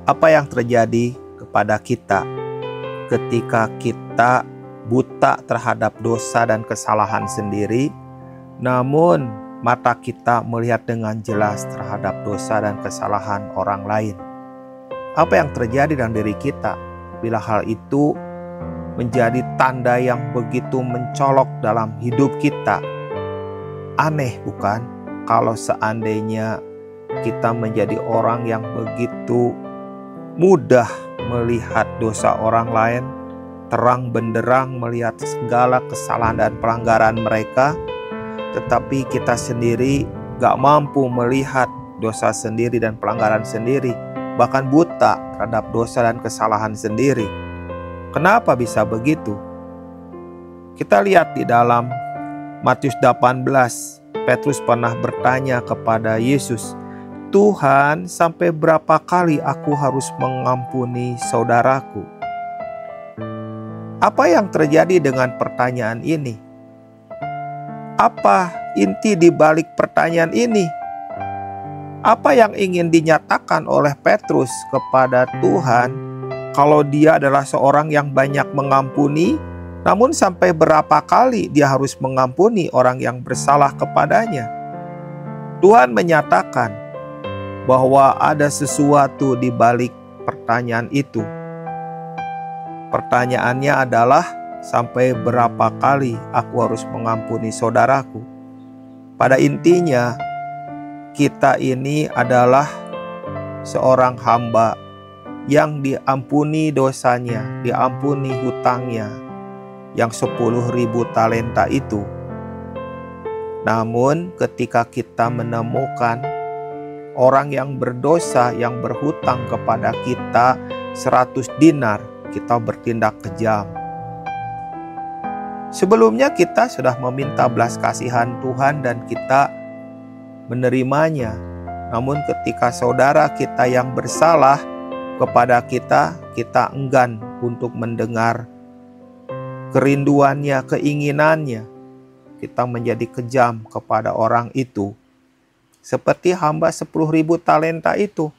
Apa yang terjadi kepada kita ketika kita buta terhadap dosa dan kesalahan sendiri, namun mata kita melihat dengan jelas terhadap dosa dan kesalahan orang lain? Apa yang terjadi dalam diri kita bila hal itu menjadi tanda yang begitu mencolok dalam hidup kita? Aneh bukan? Kalau seandainya kita menjadi orang yang begitu mudah melihat dosa orang lain, terang benderang melihat segala kesalahan dan pelanggaran mereka, tetapi kita sendiri gak mampu melihat dosa sendiri dan pelanggaran sendiri, bahkan buta terhadap dosa dan kesalahan sendiri. Kenapa bisa begitu? Kita lihat di dalam Matius 18, Petrus pernah bertanya kepada Yesus, "Tuhan, sampai berapa kali aku harus mengampuni saudaraku?" Apa yang terjadi dengan pertanyaan ini? Apa inti di balik pertanyaan ini? Apa yang ingin dinyatakan oleh Petrus kepada Tuhan kalau dia adalah seorang yang banyak mengampuni, namun sampai berapa kali dia harus mengampuni orang yang bersalah kepadanya? Tuhan menyatakan bahwa ada sesuatu di balik pertanyaan itu. Pertanyaannya adalah, sampai berapa kali aku harus mengampuni saudaraku? Pada intinya, kita ini adalah seorang hamba yang diampuni dosanya, diampuni hutangnya yang 10.000 talenta itu. Namun ketika kita menemukan orang yang berdosa yang berhutang kepada kita 100 dinar, kita bertindak kejam. Sebelumnya kita sudah meminta belas kasihan Tuhan dan kita menerimanya. Namun ketika saudara kita yang bersalah kepada kita, kita enggan untuk mendengar kerinduannya, keinginannya. Kita menjadi kejam kepada orang itu. Seperti hamba 10.000 talenta itu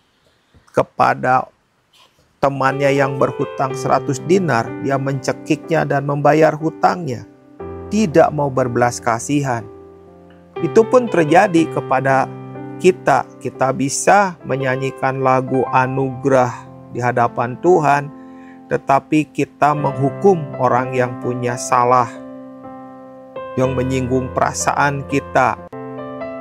kepada temannya yang berhutang 100 dinar, dia mencekiknya dan membayar hutangnya, tidak mau berbelas kasihan. Itu pun terjadi kepada kita. Kita bisa menyanyikan lagu anugerah di hadapan Tuhan, tetapi kita menghukum orang yang punya salah, yang menyinggung perasaan kita.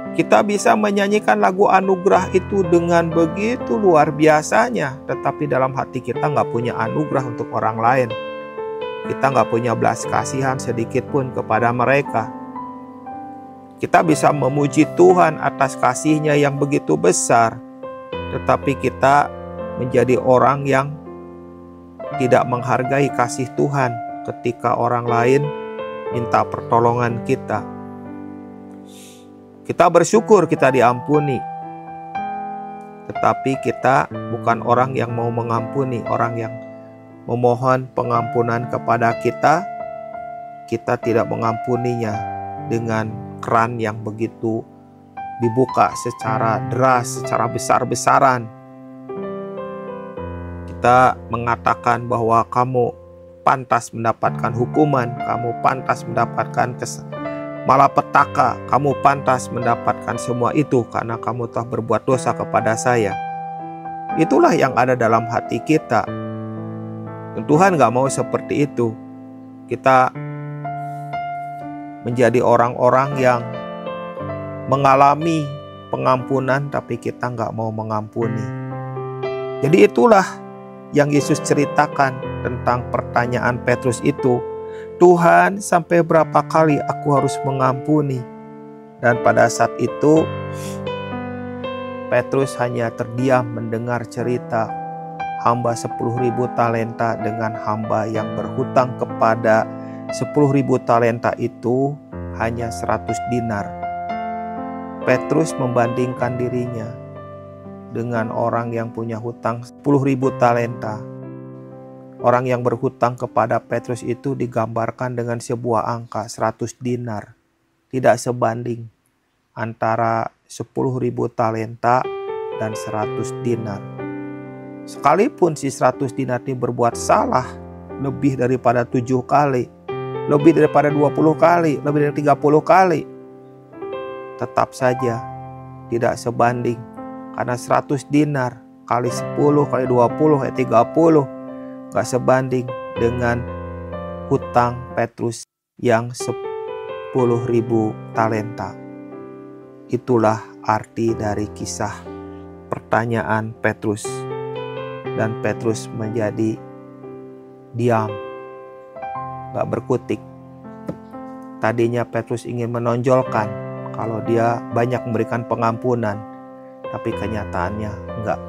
Kita bisa menyanyikan lagu anugerah itu dengan begitu luar biasanya, tetapi dalam hati kita nggak punya anugerah untuk orang lain. Kita nggak punya belas kasihan sedikit pun kepada mereka. Kita bisa memuji Tuhan atas kasih-Nya yang begitu besar, tetapi kita menjadi orang yang tidak menghargai kasih Tuhan ketika orang lain minta pertolongan kita. Kita bersyukur kita diampuni, tetapi kita bukan orang yang mau mengampuni. Orang yang memohon pengampunan kepada kita, kita tidak mengampuninya dengan keran yang begitu dibuka secara deras, secara besar-besaran. Kita mengatakan bahwa kamu pantas mendapatkan hukuman, kamu pantas mendapatkan malapetaka, kamu pantas mendapatkan semua itu karena kamu telah berbuat dosa kepada saya. Itulah yang ada dalam hati kita. Dan Tuhan gak mau seperti itu. Kita menjadi orang-orang yang mengalami pengampunan tapi kita gak mau mengampuni. Jadi itulah yang Yesus ceritakan tentang pertanyaan Petrus itu. Tuhan, sampai berapa kali aku harus mengampuni? Dan pada saat itu Petrus hanya terdiam mendengar cerita hamba 10.000 talenta dengan hamba yang berhutang kepada 10.000 talenta itu hanya 100 dinar. Petrus membandingkan dirinya dengan orang yang punya hutang 10.000 talenta. Orang yang berhutang kepada Petrus itu digambarkan dengan sebuah angka 100 dinar. Tidak sebanding antara 10.000 talenta dan 100 dinar. Sekalipun si 100 dinar ini berbuat salah lebih daripada 7 kali, lebih daripada 20 kali, lebih dari 30 kali, tetap saja tidak sebanding. Karena 100 dinar kali 10 kali 20 kali 30 gak sebanding dengan hutang Petrus yang 10.000 talenta. Itulah arti dari kisah pertanyaan Petrus. Dan Petrus menjadi diam, gak berkutik. Tadinya Petrus ingin menonjolkan kalau dia banyak memberikan pengampunan, tapi kenyataannya enggak.